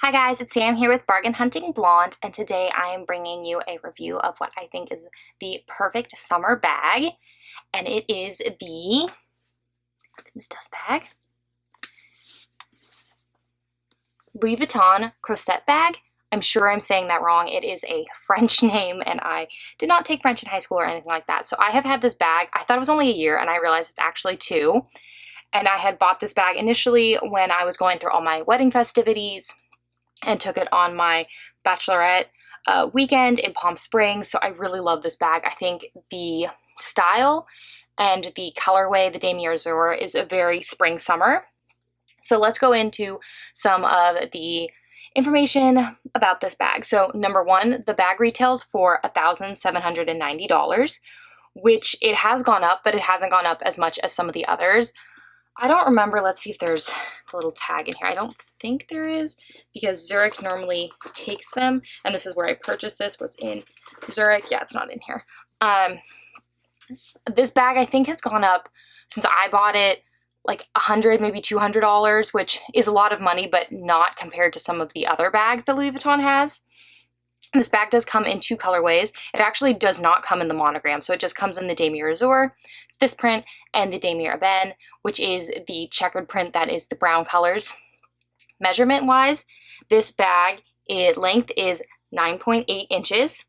Hi guys, it's Sam here with Bargain Hunting Blonde, and today I am bringing you a review of what I think is the perfect summer bag, and it is the, this dust bag, Louis Vuitton Croisette bag. I'm sure I'm saying that wrong. It is a French name, and I did not take French in high school or anything like that. So I have had this bag, I thought it was only a year, and I realized it's actually 2. And I had bought this bag initially when I was going through all my wedding festivities, and took it on my bachelorette weekend in Palm Springs. So I really love this bag. I think the style and the colorway, the Damier Azure, is a very spring summer. So let's go into some of the information about this bag. So number one, the bag retails for $1,790, which it has gone up, but it hasn't gone up as much as some of the others. I don't remember, let's see if there's the little tag in here. I don't think there is, because Zurich normally takes them, and this is where I purchased this, was in Zurich. Yeah, it's not in here. This bag I think has gone up since I bought it like $100, maybe $200, which is a lot of money, but not compared to some of the other bags that Louis Vuitton has. This bag does come in 2 colorways. It actually does not come in the monogram, so it just comes in the Damier Azure, this print, and the Damier Ebene, which is the checkered print that is the brown colors. Measurement-wise, this bag, length is 9.8 inches,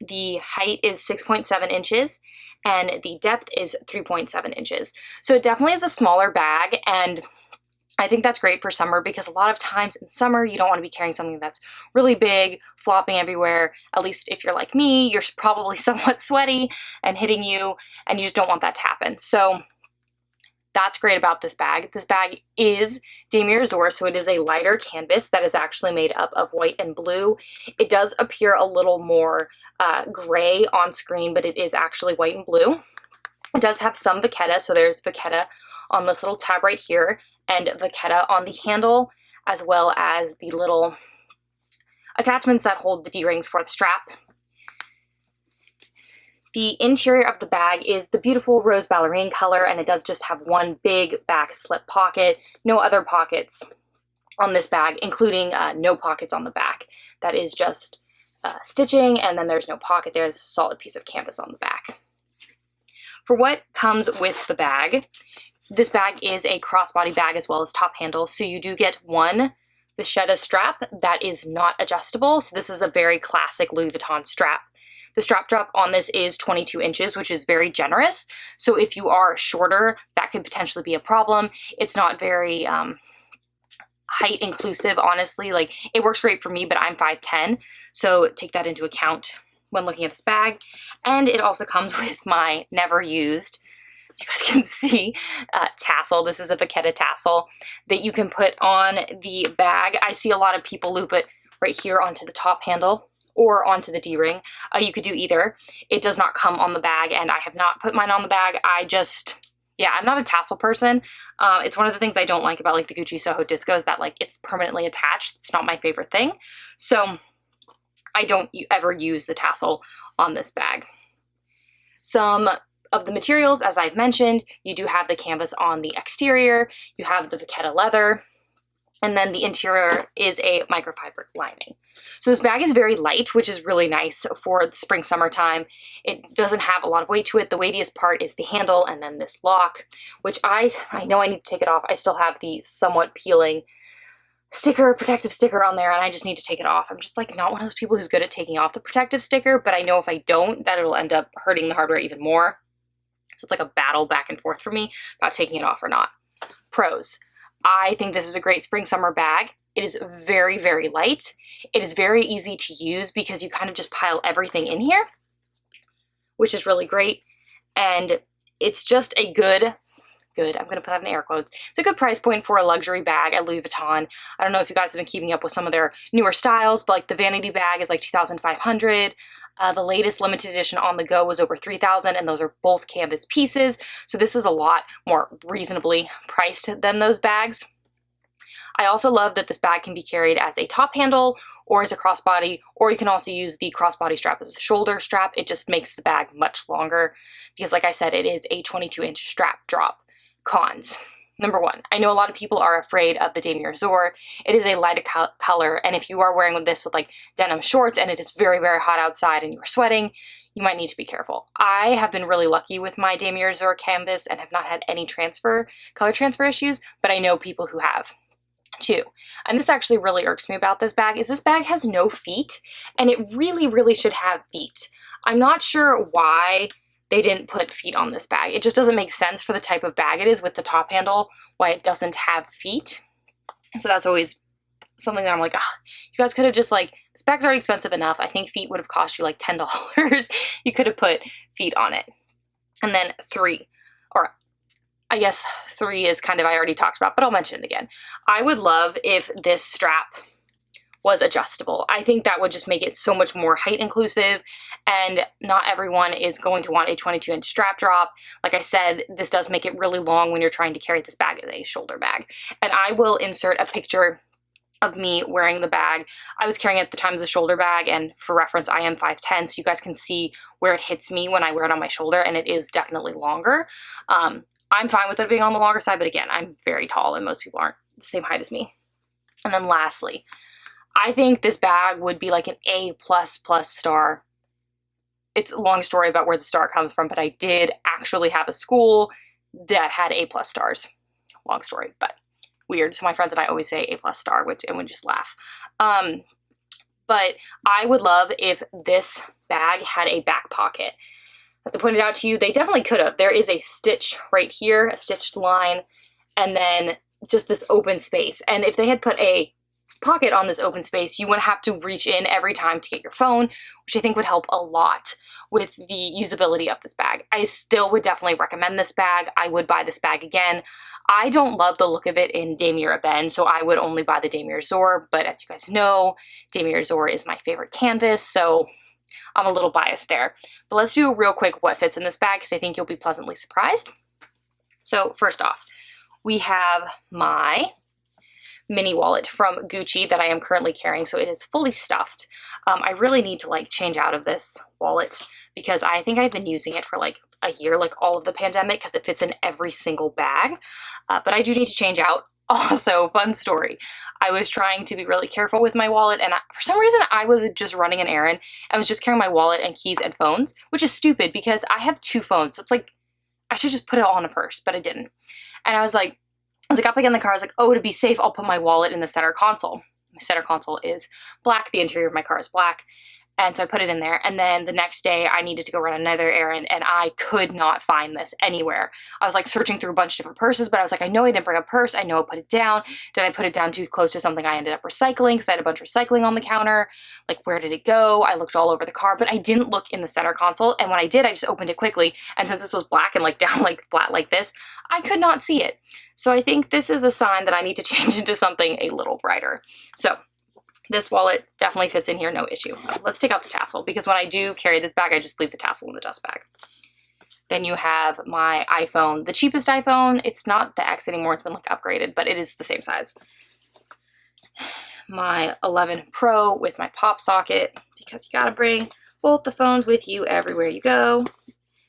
the height is 6.7 inches, and the depth is 3.7 inches. So it definitely is a smaller bag, and I think that's great for summer because a lot of times in summer you don't want to be carrying something that's really big, flopping everywhere. At least if you're like me, you're probably somewhat sweaty and hitting you, and you just don't want that to happen. So that's great about this bag. This bag is Damier Azure, so it is a lighter canvas that is actually made up of white and blue. It does appear a little more gray on screen, but it is actually white and blue. It does have some vachetta, so there's vachetta on this little tab right here, and vachetta on the handle, as well as the little attachments that hold the D-rings for the strap. The interior of the bag is the beautiful rose ballerine color, and it does just have one big back slip pocket. No other pockets on this bag, including no pockets on the back. That is just stitching, and then there's no pocket there. There's a solid piece of canvas on the back. For what comes with the bag, this bag is a crossbody bag as well as top handle, so you do get one vachetta strap that is not adjustable. So this is a very classic Louis Vuitton strap. The strap drop on this is 22 inches, which is very generous. So if you are shorter, that could potentially be a problem. It's not very height inclusive, honestly. Like, it works great for me, but I'm 5'10", so take that into account when looking at this bag. And it also comes with my never used, as you guys can see, tassel. This is a vachetta tassel that you can put on the bag. I see a lot of people loop it right here onto the top handle or onto the D-ring. You could do either. It does not come on the bag, and I have not put mine on the bag. I'm not a tassel person. It's one of the things I don't like about like the Gucci Soho Disco is that like it's permanently attached. It's not my favorite thing. So I don't ever use the tassel on this bag. Some of the materials, as I've mentioned, you do have the canvas on the exterior, you have the vachetta leather, and then the interior is a microfiber lining. So this bag is very light, which is really nice for the spring, summertime. It doesn't have a lot of weight to it. The weightiest part is the handle and then this lock, which I know I need to take it off. I still have the somewhat peeling sticker, protective sticker on there, and I just need to take it off. I'm just like not one of those people who's good at taking off the protective sticker, but I know if I don't, that it'll end up hurting the hardware even more. So it's like a battle back and forth for me about taking it off or not. Pros. I think this is a great spring summer bag. It is very, very light. It is very easy to use because you kind of just pile everything in here, which is really great. And it's just a good, I'm going to put that in air quotes. It's a good price point for a luxury bag at Louis Vuitton. I don't know if you guys have been keeping up with some of their newer styles, but like the vanity bag is like $2,500. The latest limited edition on the go was over $3,000, and those are both canvas pieces. So this is a lot more reasonably priced than those bags. I also love that this bag can be carried as a top handle or as a crossbody, or you can also use the crossbody strap as a shoulder strap. It just makes the bag much longer because, like I said, it is a 22-inch strap drop. Cons. number one, I know a lot of people are afraid of the Damier Azure. It is a lighter color, and if you are wearing this with like denim shorts and it is very, very hot outside and you are sweating, you might need to be careful. I have been really lucky with my Damier Azure canvas and have not had any color transfer issues, but I know people who have too. And this actually really irks me about this bag is this bag has no feet, and it really, really should have feet. I'm not sure why they didn't put feet on this bag. It just doesn't make sense for the type of bag it is with the top handle, why it doesn't have feet. So that's always something that I'm like, ah, you guys could have just like, this bag's already expensive enough. I think feet would have cost you like $10. You could have put feet on it. And then 3, or I guess 3 is kind of, I already talked about, but I'll mention it again. I would love if this strap was adjustable. I think that would just make it so much more height inclusive, and not everyone is going to want a 22-inch strap drop. Like I said, this does make it really long when you're trying to carry this bag as a shoulder bag. And I will insert a picture of me wearing the bag. I was carrying it at the time as a shoulder bag, and for reference, I am 5'10", so you guys can see where it hits me when I wear it on my shoulder, and it is definitely longer. I'm fine with it being on the longer side, but again, I'm very tall and most people aren't the same height as me. And then lastly, I think this bag would be like an A++ star. It's a long story about where the star comes from, but I did actually have a school that had A+ stars. Long story, but weird. So my friends and I always say A+ star, and we just laugh. But I would love if this bag had a back pocket. As I pointed out to you, they definitely could have. There is a stitch right here, a stitched line, and then just this open space. And if they had put a pocket on this open space, you wouldn't have to reach in every time to get your phone, which I think would help a lot with the usability of this bag. I still would definitely recommend this bag. I would buy this bag again. I don't love the look of it in Damier Ebene, so I would only buy the Damier Azure, but as you guys know, Damier Azure is my favorite canvas, so I'm a little biased there. But let's do a real quick what fits in this bag, because I think you'll be pleasantly surprised. So first off, we have my mini wallet from Gucci that I am currently carrying, so it is fully stuffed. I really need to like change out of this wallet because I think I've been using it for like a year, like all of the pandemic, because it fits in every single bag. But I do need to change out. Also, fun story, I was trying to be really careful with my wallet, and for some reason I was just running an errand. I was just carrying my wallet and keys and phones, which is stupid because I have 2 phones, so it's like I should just put it all in a purse, but I didn't. And as I got back in the car, I was like, oh, to be safe, I'll put my wallet in the center console. My center console is black. The interior of my car is black. And so I put it in there. And then the next day I needed to go run another errand, and I could not find this anywhere. I was like searching through a bunch of different purses, but I was like, I know I didn't bring a purse. I know I put it down. Did I put it down too close to something I ended up recycling? Because I had a bunch of recycling on the counter. Like, where did it go? I looked all over the car, but I didn't look in the center console. And when I did, I just opened it quickly. And since this was black and like down like flat like this, I could not see it. So I think this is a sign that I need to change into something a little brighter. So this wallet definitely fits in here, no issue. Let's take out the tassel, because when I do carry this bag, I just leave the tassel in the dust bag. Then you have my iPhone, the cheapest iPhone. It's not the X anymore, it's been like upgraded, but it is the same size. My 11 Pro with my pop socket, because you gotta bring both the phones with you everywhere you go.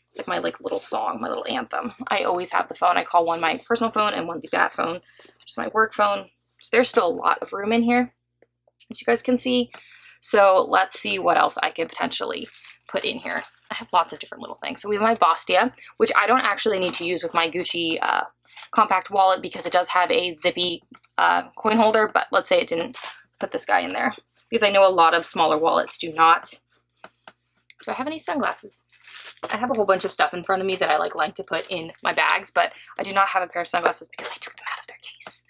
It's like my little song, my little anthem. I always have the phone. I call one my personal phone and one the bat phone, which is my work phone. So there's still a lot of room in here, as you guys can see. So let's see what else I could potentially put in here. I have lots of different little things. So we have my Bastia, which I don't actually need to use with my Gucci compact wallet because it does have a zippy coin holder, but let's say it didn't. Put this guy in there because I know a lot of smaller wallets do not. Do I have any sunglasses? I have a whole bunch of stuff in front of me that I like to put in my bags, but I do not have a pair of sunglasses because I took them out of their case,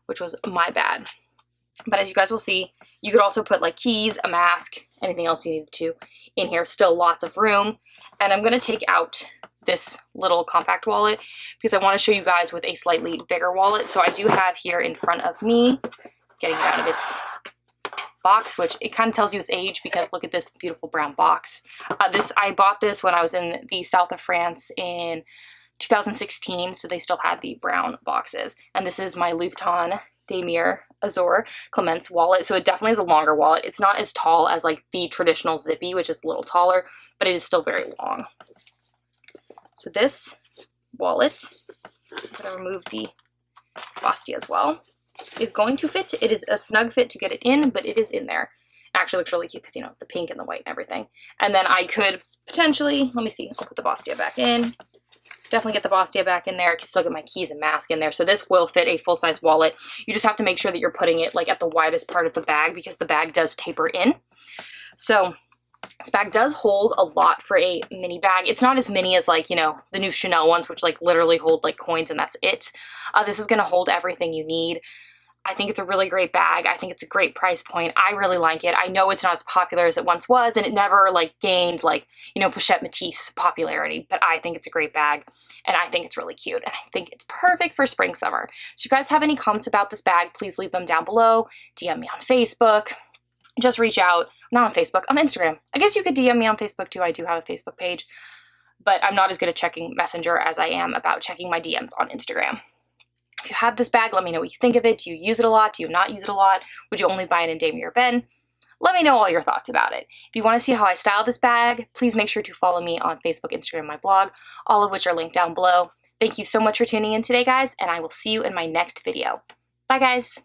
which was my bad. But as you guys will see, you could also put like keys, a mask, anything else you needed to in here. Still lots of room. And I'm going to take out this little compact wallet because I want to show you guys with a slightly bigger wallet. So I do have here in front of me, getting it out of its box, which it kind of tells you its age because look at this beautiful brown box. I bought this when I was in the south of France in 2016, so they still had the brown boxes. And this is my Vuitton Damier Azure Clemence wallet, so it definitely is a longer wallet. It's not as tall as like the traditional zippy, which is a little taller, but it is still very long. So this wallet, I'm going to remove the Bastia as well is going to fit. It is a snug fit to get it in, but it is in there. It actually looks really cute because, you know, the pink and the white and everything. And then I could potentially, let me see, I'll put the Bastia back in. Definitely get the Bastia back in there. I can still get my keys and mask in there. So this will fit a full-size wallet. You just have to make sure that you're putting it like at the widest part of the bag because the bag does taper in. So this bag does hold a lot for a mini bag. It's not as mini as like, you know, the new Chanel ones, which like literally hold like coins and that's it. This is going to hold everything you need. I think it's a really great bag. I think it's a great price point. I really like it. I know it's not as popular as it once was, and it never like gained like, you know, Pochette Métis popularity, but I think it's a great bag and I think it's really cute and I think it's perfect for spring, summer. So if you guys have any comments about this bag, please leave them down below. DM me on Facebook. Just reach out. Not on Facebook, on Instagram. I guess you could DM me on Facebook too. I do have a Facebook page, but I'm not as good at checking Messenger as I am about checking my DMs on Instagram. If you have this bag, let me know what you think of it. Do you use it a lot? Do you not use it a lot? Would you only buy it in Damier or Ben? Let me know all your thoughts about it. If you want to see how I style this bag, please make sure to follow me on Facebook, Instagram, my blog, all of which are linked down below. Thank you so much for tuning in today, guys, and I will see you in my next video. Bye, guys.